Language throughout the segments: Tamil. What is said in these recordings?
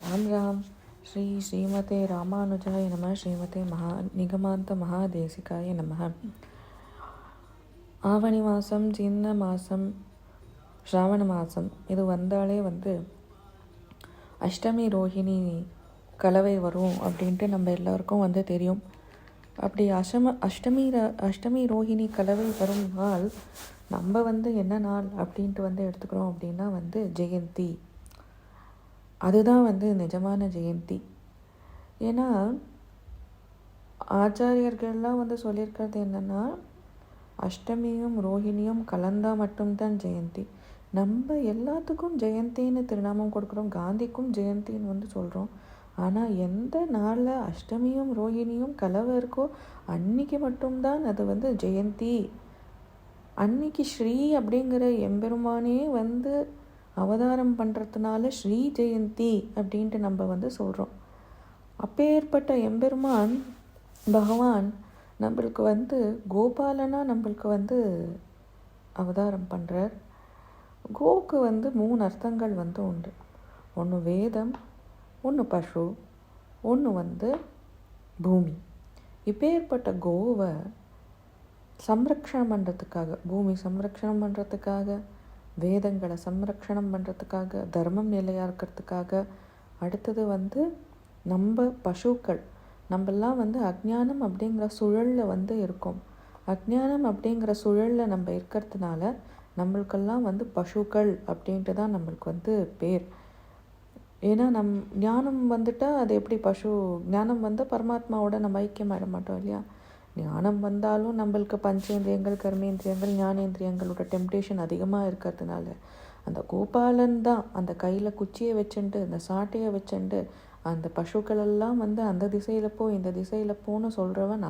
राम राम। श्रीमते रामानुजाय नमः। श्रीमते निगमान्त महादेशिकाय नमः। ஆவணி மாதம், சின்ன மாதம், ஸ்ராவண மாதம் இது வந்தாலே அஷ்டமி ரோஹிணி கலவை வரும் அப்படின்ட்டு நம்ம எல்லாருக்கும் தெரியும். அப்படி அஷ்டமி ரோஹிணி கலவை வரும் நாள் நம்ம என்ன நாள் அப்படின்ட்டு எடுத்துக்கிறோம் அப்படின்னா ஜெயந்தி. அதுதான் நிஜமான ஜெயந்தி. ஏன்னா ஆச்சாரியர்கள்லாம் சொல்லியிருக்கிறது என்னென்னா, அஷ்டமியும் ரோஹிணியும் கலந்தால் மட்டும்தான் ஜெயந்தி. நம்ம எல்லாத்துக்கும் ஜெயந்தின்னு திருநாமம் கொடுக்குறோம், காந்திக்கும் ஜெயந்தின்னு சொல்கிறோம். ஆனால் எந்த நாளில் அஷ்டமியும் ரோஹிணியும் கலவை இருக்கோ அன்னைக்கு மட்டும்தான் அது ஜெயந்தி. அன்னைக்கு ஸ்ரீ அப்படிங்கிற எம்பெருமானே அவதாரம் பண்ணுறதுனால ஸ்ரீ ஜெயந்தி அப்படின்ட்டு நம்ம சொல்கிறோம். அப்பேற்பட்ட எம்பெருமான் பகவான் நம்மளுக்கு கோபாலனா நம்மளுக்கு அவதாரம் பண்ணுறார். கோவுக்கு 3 அர்த்தங்கள் உண்டு. ஒன்று வேதம், ஒன்று பசு, ஒன்று பூமி. இப்பேற்பட்ட கோவை சம்ரக்ஷணம் பண்ணுறதுக்காக, பூமி சம்ரக்ஷணம் பண்ணுறதுக்காக, வேதங்களை சம்ரக்ஷணம் பண்ணுறதுக்காக, தர்மம் நிலையாக இருக்கிறதுக்காக, அடுத்தது நம்ம பசுக்கள் நம்மெல்லாம் அஜ்ஞானம் அப்படிங்கிற சுழலில் இருக்கோம். அஜ்ஞானம் அப்படிங்கிற சுழலில் நம்ம இருக்கிறதுனால நம்மளுக்கெல்லாம் பசுக்கள் அப்படின்ட்டு தான் நம்மளுக்கு பேர். ஏன்னா ஞானம் வந்துட்டால் அது எப்படி பசு, ஞானம் பரமாத்மாவோட நம்ம ஐக்கியமாயிட மாட்டோம் இல்லையா? ஞானம் வந்தாலும் நம்மளுக்கு பஞ்சேந்திரியங்கள், கர்மேந்திரியங்கள், ஞானேந்திரியங்களோட டெம்டேஷன் அதிகமாக இருக்கிறதுனால அந்த கோபாலன் தான் அந்த கையில் குச்சியை வச்சுட்டு, அந்த சாட்டையை வச்சுட்டு, அந்த பசுக்களெல்லாம் அந்த திசையில் போ, இந்த திசையில் போன்னு சொல்கிறவன்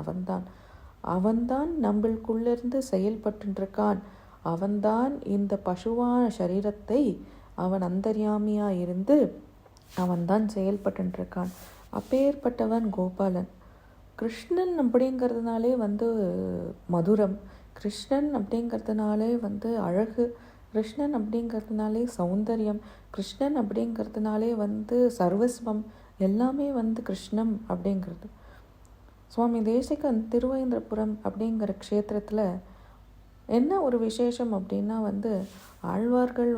அவன்தான் நம்மளுக்குள்ளேருந்து செயல்பட்டுருக்கான். அவன்தான் இந்த பசுவான சரீரத்தை அவன் அந்தர்யாமியாக இருந்து அவன்தான் செயல்பட்டுருக்கான். அப்பேற்பட்டவன் கோபாலன். கிருஷ்ணன் அப்படிங்கிறதுனாலே மதுரம், கிருஷ்ணன் அப்படிங்கிறதுனாலே அழகு, கிருஷ்ணன் அப்படிங்கிறதுனாலே சௌந்தர்யம், கிருஷ்ணன் அப்படிங்கிறதுனாலே சர்வஸ்வம், எல்லாமே கிருஷ்ணம் அப்படிங்கிறது. சுவாமி தேசிகன் திருவேந்திரபுரம் அப்படிங்கிற க்ஷேத்திரத்தில் என்ன ஒரு விசேஷம் அப்படின்னா ஆழ்வார்கள்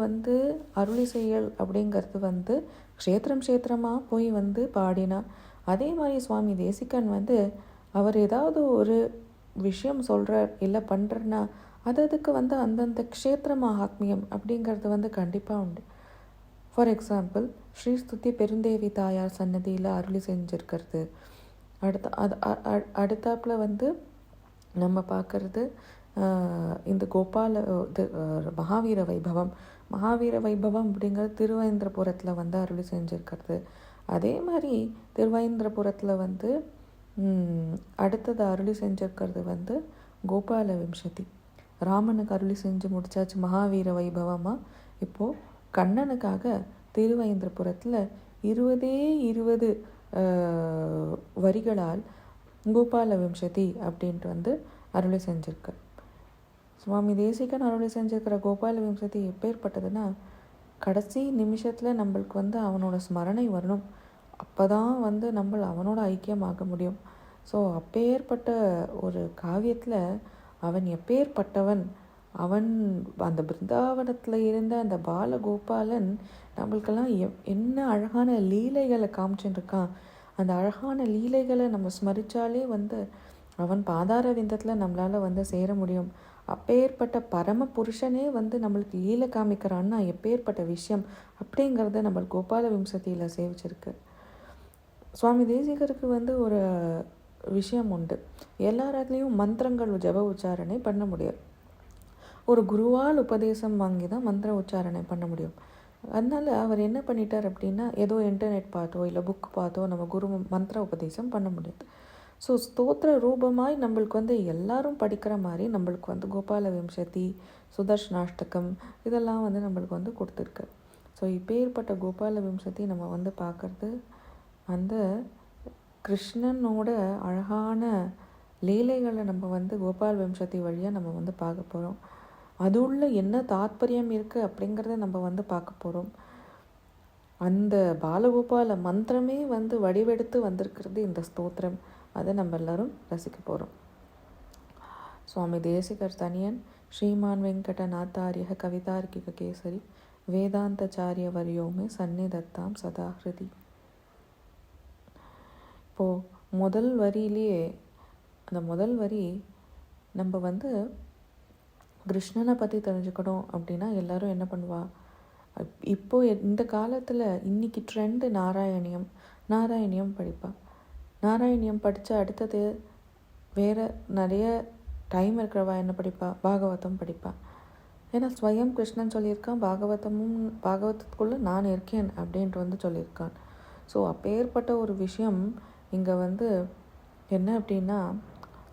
அருளி செயல் அப்படிங்கிறது க்ஷேத்திரமாக போய் பாடினா. அதே மாதிரி சுவாமி தேசிகன் அவர் ஏதாவது ஒரு விஷயம் சொல்கிறார் இல்லை பண்ணுறன்னா அதுக்கு அந்தந்த க்ஷேத்திர மகாத்மியம் அப்படிங்கிறது கண்டிப்பாக உண்டு. ஃபார் எக்ஸாம்பிள், ஸ்ரீஸ்துதி பெருந்தேவி தாயார் சன்னதியில் அருளி செஞ்சுருக்கிறது. அடுத்தாப்பில் நம்ம பார்க்குறது இந்த மகாவீர வைபவம். மகாவீர வைபவம் அப்படிங்கிறது திருவேந்திரபுரத்தில் அருளி செஞ்சுருக்கிறது. அதே மாதிரி திருவேந்திரபுரத்தில் அடுத்தது அருளி செஞ்சிருக்கிறது கோபால விம்சதி. ராமனுக்கு அருளி செஞ்சு முடிச்சாச்சு மகாவீர வைபவமாக. இப்போது கண்ணனுக்காக திருவேந்திரபுரத்தில் 20 வரிகளால் கோபால விம்சதி அப்படின்ட்டு அருளி செஞ்சிருக்க. சுவாமி தேசிகன் அருளி செஞ்சிருக்கிற கோபால விம்சதி எப்பேற்பட்டதுன்னா, கடைசி நிமிஷத்தில் நம்மளுக்கு அவனோட ஸ்மரணை வரணும். அப்போ தான் நம்ம அவனோட ஐக்கியமாக முடியும். ஸோ அப்பேற்பட்ட ஒரு காவியத்தில் அவன் எப்பேற்பட்டவன், அவன் அந்த பிருந்தாவனத்தில் இருந்த அந்த பாலகோபாலன் நம்மளுக்கெல்லாம் என்ன அழகான லீலைகளை காமிச்சுட்டுருக்கான். அந்த அழகான லீலைகளை நம்ம ஸ்மரித்தாலே அவன் பாதார விந்தத்தில் நம்மளால் சேர முடியும். அப்பேற்பட்ட பரம புருஷனே நம்மளுக்கு லீலை காமிக்கிறான்னா எப்பேற்பட்ட விஷயம் அப்படிங்கிறத நம்ம கோபால விம்சதியில் சேவிச்சிருக்கு. சுவாமி தேசிகருக்கு ஒரு விஷயம் உண்டு. எல்லாராத்துலேயும் மந்திரங்கள் ஜப உச்சாரணை பண்ண முடியாது. ஒரு குருவால் உபதேசம் வாங்கி தான் மந்திர உச்சாரணை பண்ண முடியும். அதனால் அவர் என்ன பண்ணிட்டார் அப்படின்னா, ஏதோ இன்டர்நெட் பார்த்தோ இல்லை புக் பார்த்தோ நம்ம குரு மந்திர உபதேசம் பண்ண முடியாது. ஸோ ஸ்தோத்திர ரூபமாய் நம்மளுக்கு எல்லாரும் படிக்கிற மாதிரி நம்மளுக்கு கோபால விம்சதி, சுதர்ஷனாஷ்டகம் இதெல்லாம் நம்மளுக்கு கொடுத்துருக்கு. ஸோ இப்பேற்பட்ட கோபால விம்சதி நம்ம பார்க்குறது அந்த கிருஷ்ணனோட அழகான லீலைகளை நம்ம கோபால விம்சதி வழியாக நம்ம பார்க்க போகிறோம். அது உள்ள என்ன தாத்பரியம் இருக்குது அப்படிங்கிறத நம்ம பார்க்க போகிறோம். அந்த பாலகோபால மந்திரமே வந்து வடிவெடுத்து வந்திருக்கிறது இந்த ஸ்தோத்திரம். அதை நம்ம எல்லாரும் ரசிக்க போகிறோம். சுவாமி தேசிகர் தனியன் ஸ்ரீமான் வெங்கடநாத்தாரிய கவிதார்க்கிக கேசரி வேதாந்தாச்சாரிய வரியோமே சந்நிதத்தாம் சதா ஹிருதி. இப்போது முதல் வரியிலேயே அந்த முதல் வரி நம்ம வந்து கிருஷ்ணனை பற்றி தெரிஞ்சுக்கணும் அப்படின்னா எல்லோரும் என்ன பண்ணுவா, இப்போது இந்த காலத்தில் இன்றைக்கி ட்ரெண்டு நாராயணியம் படிப்பாள். நாராயணியம் படித்த அடுத்தது வேறு நிறைய டைம் இருக்கிறவா என்ன படிப்பா, பாகவதம் படிப்பா. ஏன்னா ஸ்வயம் கிருஷ்ணன் சொல்லியிருக்கான், பாகவதத்துக்குள்ளே நான் இருக்கேன் அப்படின்ட்டு வந்து சொல்லியிருக்கான். ஸோ அப்பேற்பட்ட ஒரு விஷயம் இங்கே வந்து என்ன அப்படின்னா,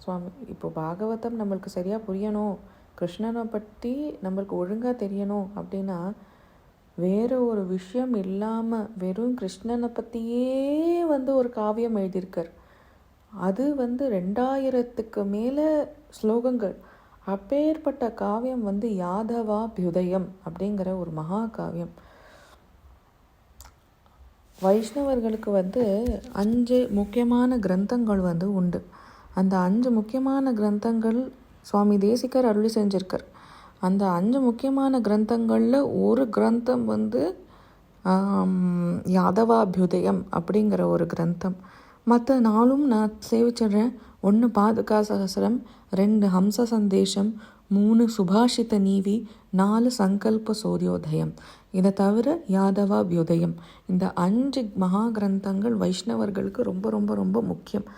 சுவாமி இப்போ பாகவதம் நம்மளுக்கு சரியாக புரியணும், கிருஷ்ணனை பற்றி நம்மளுக்கு ஒழுங்காக தெரியணும் அப்படின்னா வேறு ஒரு விஷயம் இல்லாமல் வெறும் கிருஷ்ணனை பற்றியே வந்து ஒரு காவியம் எழுதியிருக்கார். அது வந்து 2000க்கு மேலே ஸ்லோகங்கள். அப்பேற்பட்ட காவியம் வந்து யாதவாபியுதயம் அப்படிங்கிற ஒரு மகா காவியம். வைஷ்ணவர்களுக்கு வந்து 5 முக்கியமான கிரந்தங்கள் வந்து உண்டு. அந்த 5 முக்கியமான கிரந்தங்கள் சுவாமி தேசிகர் அருளி செஞ்சிருக்கார். அந்த 5 முக்கியமான கிரந்தங்களில் ஒரு கிரந்தம் வந்து யாதவாபியுதயம் அப்படிங்கிற ஒரு கிரந்தம். மற்ற 4ம் நான் சேவிச்சிடுறேன். 1 பாதுகா சகசரம், 2 ஹம்ச சந்தேஷம், 3 சுபாஷித நீவி, 4 சங்கல்ப சூரியோதயம். இதை தவிர யாதவாபியுதயம். இந்த 5 மகா கிரந்தங்கள் வைஷ்ணவர்களுக்கு ரொம்ப ரொம்ப ரொம்ப முக்கியம்.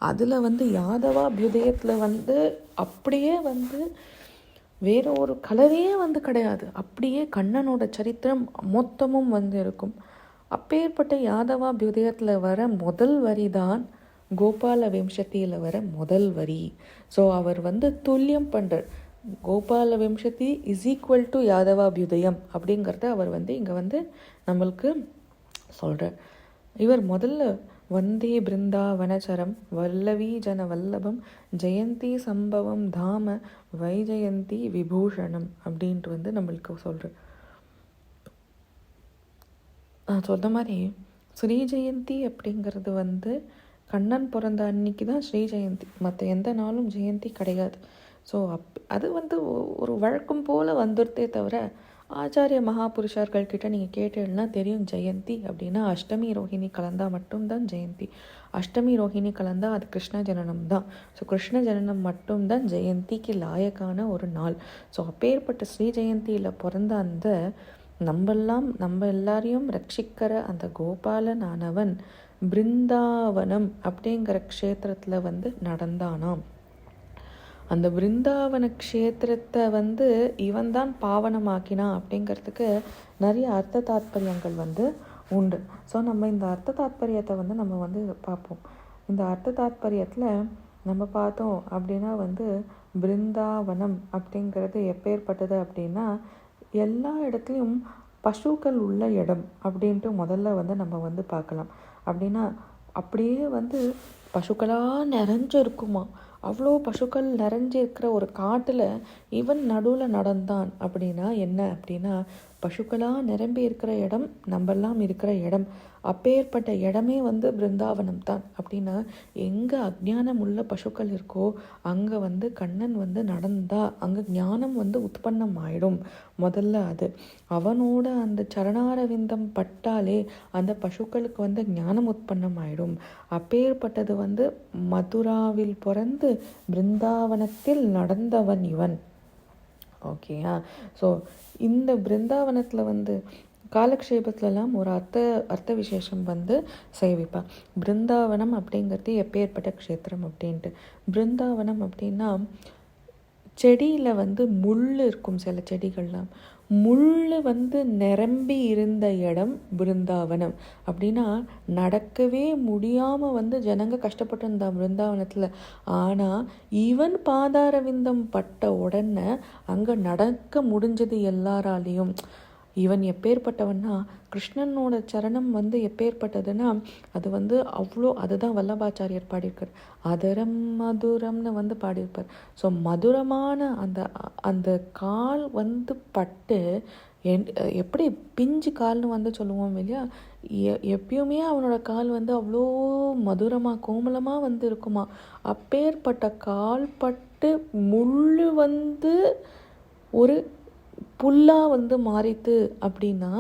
அதில் வந்து யாதவாபியுதயத்தில் வந்து அப்படியே வந்து வேறு ஒரு கலவையே வந்து கிடையாது. அப்படியே கண்ணனோட சரித்திரம் மொத்தமும் வந்து இருக்கும். அப்பேற்பட்ட யாதவாபியுதயத்தில் வர முதல் வரி தான் கோபால விம்சத்தியில் வர முதல் வரி. ஸோ அவர் வந்து துல்லியம் பண்ணுறார். Gopala விம்சதி is equal to Yadavabhyudayam அப்படிங்கிறத அவர் வந்து இங்கே வந்து நம்மளுக்கு சொல்கிறார். இவர் முதல்ல வந்தே பிருந்தாவனச்சரம் வல்லவி ஜன வல்லபம் ஜெயந்தி சம்பவம் தாம வைஜயந்தி விபூஷணம் அப்படின்ட்டு வந்து நம்மளுக்கு சொல்கிறார். நான் சொன்ன மாதிரி ஸ்ரீ ஜெயந்தி அப்படிங்கிறது வந்து கண்ணன் பிறந்த அன்னைக்கு தான் ஸ்ரீ ஜெயந்தி, மற்ற எந்த நாளும் ஜெயந்தி கிடையாது. ஸோ அது வந்து ஒரு வழக்கம் போல் வந்துடுதே தவிர ஆச்சாரிய மகாபுருஷர்கள் கிட்ட நீங்கள் கேட்டீங்கன்னா தெரியும், ஜெயந்தி அப்படின்னா அஷ்டமி ரோஹிணி கலந்தால் மட்டும்தான் ஜெயந்தி. அஷ்டமி ரோஹிணி கலந்தால் அது கிருஷ்ண ஜனனம் தான். ஸோ கிருஷ்ண ஜனனம் மட்டும்தான் ஜெயந்திக்கு லாயக்கான ஒரு நாள். ஸோ அப்பேற்பட்ட ஸ்ரீ ஜெயந்தியில் பிறந்த அந்த நம்ம எல்லாரையும் ரட்சிக்கிற அந்த கோபாலனானவன் பிருந்தாவனம் அப்படிங்கிற க்ஷேத்திரத்தில் வந்து நடந்தானாம். அந்த பிருந்தாவன க்ஷேத்திரத்தை வந்து இவன் தான் பாவனமாக்கினான் அப்படிங்கிறதுக்கு நிறைய அர்த்த தாத்பரியங்கள் வந்து உண்டு. ஸோ நம்ம இந்த அர்த்த தாத்பரியத்தை வந்து நம்ம வந்து பார்ப்போம். இந்த அர்த்த தாத்பரியத்தில் நம்ம பார்த்தோம் அப்படின்னா வந்து பிருந்தாவனம் அப்படிங்கிறது எப்பேற்பட்டது அப்படின்னா எல்லா இடத்துலையும் பசுக்கள் உள்ள இடம் அப்படின்ட்டு முதல்ல வந்து நம்ம வந்து பார்க்கலாம். அப்படின்னா அப்படியே வந்து பசுக்களாக நிறைஞ்சிருக்குமா, அவ்வளோ பசுக்கள் நிறைஞ்சிருக்கிற ஒரு காட்டில் இவன் நடுவில் நடந்தான். அப்படின்னா என்ன அப்படின்னா பசுக்களாக நிரம்பி இருக்கிற இடம் நம்மெல்லாம் இருக்கிற இடம். அப்பேற்பட்ட இடமே வந்து பிருந்தாவனம் தான். அப்படின்னா எங்கே அஜ்ஞானம் உள்ள பசுக்கள் இருக்கோ அங்கே வந்து கண்ணன் வந்து நடந்தா அங்கே ஞானம் வந்து உற்பத்தம் ஆயிடும். முதல்ல அது அவனோட அந்த சரணாரவிந்தம் பட்டாலே அந்த பசுக்களுக்கு வந்து ஞானம் உற்பத்தம் ஆயிடும். அப்பேற்பட்டது வந்து மதுராவில் பிறந்து பிருந்தாவனத்தில் நடந்தவன் இவன். ஓகேயா? ஸோ இந்த பிருந்தாவனத்தில் வந்து காலக்ஷேபத்துலலாம் ஒரு அர்த்த விசேஷம் வந்து சேவிப்பாள். பிருந்தாவனம் அப்படிங்கிறது எப்பேற்பட்ட க்ஷேத்திரம் அப்படின்ட்டு. பிருந்தாவனம் அப்படின்னா செடியில் வந்து முள் இருக்கும். சில செடிகள்லாம் முள் வந்து நிரம்பி இருந்த இடம் பிருந்தாவனம். அப்படின்னா நடக்கவே முடியாமல் வந்து ஜனங்க கஷ்டப்பட்டு இருந்தான் பிருந்தாவனத்தில். ஆனால் இவன் பாதாரவிந்தம் பட்ட உடனே அங்கே நடக்க முடிஞ்சது எல்லாராலையும். இவன் எப்பேற்பட்டவன்னா, கிருஷ்ணனோட சரணம் வந்து எப்பேற்பட்டதுன்னா, அது வந்து அவ்வளோ, அதுதான் வல்லபாச்சாரியர் பாடியிருக்கார். அதரம் மதுரம்னு வந்து பாடியிருப்பார். ஸோ மதுரமான அந்த அந்த கால் வந்து பட்டு எப்படி பிஞ்சு கால்னு வந்து சொல்லுவோம் இல்லையா, எப்பயுமே அவனோட கால் வந்து அவ்வளோ மதுரமாக கோமலமாக வந்து இருக்குமா. அப்பேற்பட்ட கால் பட்டு முள் வந்து ஒரு புல்லாக வந்து மாறித்து அப்படின்னா,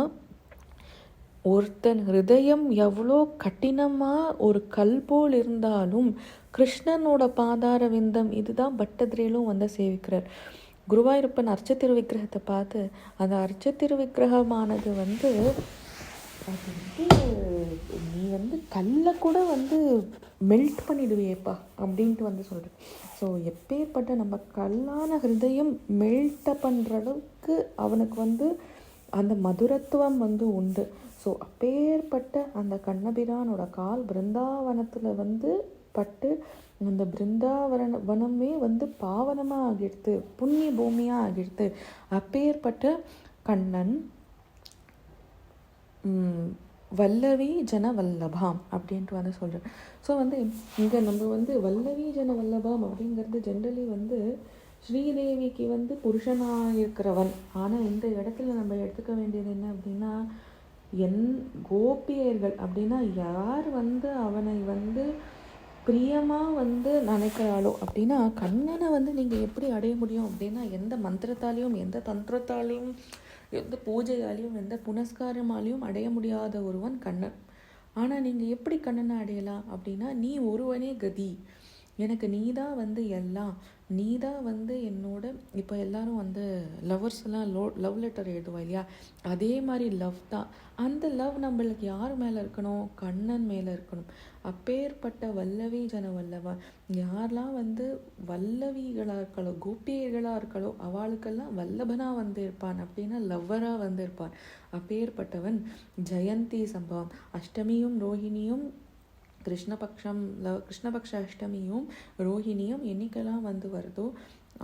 ஒருத்தன் ஹிருதயம் எவ்வளோ கடினமாக ஒரு கல் போல் இருந்தாலும் கிருஷ்ணனோட பாதார விந்தம் இதுதான் பட்டதிரேலும் வந்து சேவிக்கிறார். குருவாயூரப்பன் அர்ச்சத்திரு விக்கிரகத்தை பார்த்து அந்த அர்ச்சத்திரு விக்கிரகமானது வந்து அது வந்து நீ வந்து கல்லை கூட வந்து மெல்ட் பண்ணிடுவியேப்பா அப்படின்ட்டு வந்து சொல்கிறேன். ஸோ எப்பேற்பட்ட நம்ம கல்லான ஹிருதயம் மெல்ட் பண்ணுற அளவுக்கு அவனுக்கு வந்து அந்த மதுரத்துவம் வந்து உண்டு. ஸோ அப்பேற்பட்ட அந்த கண்ணபிரானோட கால் பிருந்தாவனத்தில் வந்து பட்டு அந்த பிருந்தாவனமே வந்து பாவனமாக ஆகிடுது, புண்ணிய பூமியாக ஆகிடுது. அப்பேற்பட்ட கண்ணன் வல்லவி ஜன வல்லபாம் அப்படின்ட்டு வந்து சொல்கிறேன். ஸோ வந்து இங்கே நம்ம வந்து வல்லவி ஜன வல்லபாம் அப்படிங்கிறது ஜென்ரலி வந்து ஸ்ரீதேவிக்கு வந்து புருஷனாக இருக்கிறவன். ஆனால் இந்த இடத்துல நம்ம எடுத்துக்க வேண்டியது என்ன அப்படின்னா, கோபியர்கள் அப்படின்னா யார் வந்து அவனை வந்து பிரியமாக வந்து நினைக்கிறாளோ அப்படின்னா, கண்ணனை வந்து நீங்கள் எப்படி அடைய முடியும் அப்படின்னா, எந்த மந்திரத்தாலையும் எந்த தந்திரத்தாலையும் எந்த பூஜையாலையும் எந்த புனஸ்காரமாலையும் அடைய முடியாத ஒருவன் கண்ணன். ஆனால் நீங்கள் எப்படி கண்ணனை அடையலாம் அப்படின்னா, நீ ஒருவனே கதி, எனக்கு நீ தான் வந்து எல்லாம், நீ தான் வந்து என்னோட. இப்போ எல்லாரும் வந்து லவ்வர்ஸ்லாம் லவ் லெட்டர் எழுதுவா இல்லையா, அதே மாதிரி லவ் தான். அந்த லவ் நம்மளுக்கு யார் மேலே இருக்கணும், கண்ணன் மேலே இருக்கணும். அப்பேற்பட்ட வல்லவி ஜன வல்லவா, யாரெல்லாம் வந்து வல்லவிகளாக இருக்காளோ கோபியர்களாக இருக்காளோ அவளுக்கெல்லாம் வல்லபனாக வந்து இருப்பான், அப்படின்னா லவ்வராக வந்து இருப்பான். அப்பேற்பட்டவன் ஜெயந்தி சம்பவம், அஷ்டமியும் ரோஹிணியும் கிருஷ்ணபக்ஷ அஷ்டமியும் ரோஹிணியும் என்னைக்கெல்லாம் வந்து வருதோ,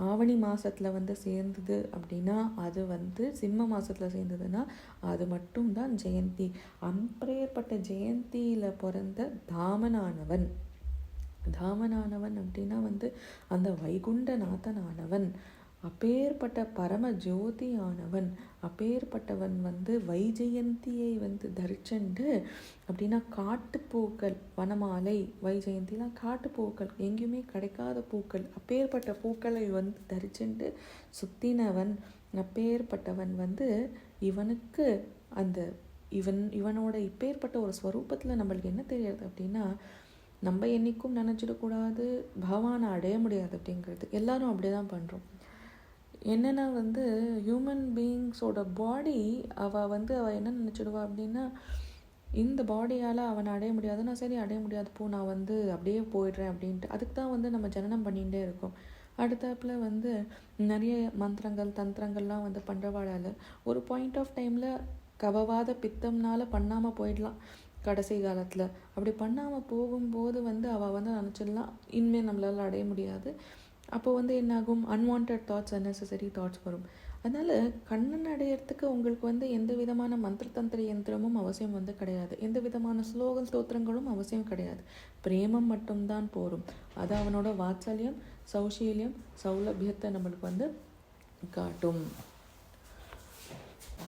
ஆவணி மாதத்தில் வந்து சேர்ந்தது அப்படின்னா அது வந்து சிம்ம மாதத்தில் சேர்ந்ததுன்னா அது மட்டும்தான் ஜெயந்தி. அப்பேற்பட்ட ஜெயந்தியில் பிறந்த தாமனானவன் அப்படின்னா வந்து அந்த வைகுண்டநாதனானவன், அப்பேற்பட்ட பரம ஜோதி ஆனவன், அப்பேற்பட்டவன் வந்து வைஜெயந்தியை வந்து தரிச்சண்டு அப்படின்னா காட்டுப்பூக்கள், வனமாலை, வைஜெயந்திலாம் காட்டுப்பூக்கள், எங்கேயுமே கிடைக்காத பூக்கள், அப்பேற்பட்ட பூக்களை வந்து தரிச்சண்டு சுத்தினவன். அப்பேற்பட்டவன் வந்து இவனுக்கு அந்த இவனோட இப்பேற்பட்ட ஒரு ஸ்வரூபத்தில் நம்மளுக்கு என்ன தெரியாது அப்படின்னா, நம்ம என்றைக்கும் நினச்சிடக்கூடாது பகவானை அடைய முடியாது அப்படிங்கிறது. எல்லாரும் அப்படி தான் பண்ணுறோம். என்னென்னா வந்து ஹியூமன் பீயிங்ஸோட பாடி அவள் என்ன நினச்சிடுவா அப்படின்னா, இந்த பாடியால் அவனை அடைய முடியாதுன்னா சரி அடைய முடியாது போ, நான் வந்து அப்படியே போயிடுறேன் அப்படின்ட்டு. அதுக்கு தான் வந்து நம்ம ஜனனம் பண்ணிகிட்டே இருக்கோம். அடுத்தாப்பில் வந்து நிறைய மந்திரங்கள் தந்திரங்கள்லாம் வந்து பண்ணுறவாளால் ஒரு பாயிண்ட் ஆஃப் டைமில் கபவாத பித்தம்னால பண்ணாமல் போயிடலாம். கடைசி காலத்தில் அப்படி பண்ணாமல் போகும்போது வந்து அவள் வந்து நினச்சிடலாம் இனிமேல் நம்மளால் அடைய முடியாது. அப்போ வந்து என்னாகும், அன்வான்ட் தாட்ஸ், அன்னெசரி தாட்ஸ் வரும். அதனால் கண்ணன் அடையிறதுக்கு உங்களுக்கு வந்து எந்த விதமான மந்திரதந்திர யந்திரமும் அவசியம் வந்து கிடையாது, எந்த விதமான ஸ்லோகம் ஸ்தோத்திரங்களும் அவசியம் கிடையாது. பிரேமம் மட்டும்தான் போரும். அது அவனோட வாத்சல்யம், சௌஷீல்யம், சௌலபியத்தை நம்மளுக்கு வந்து காட்டும்.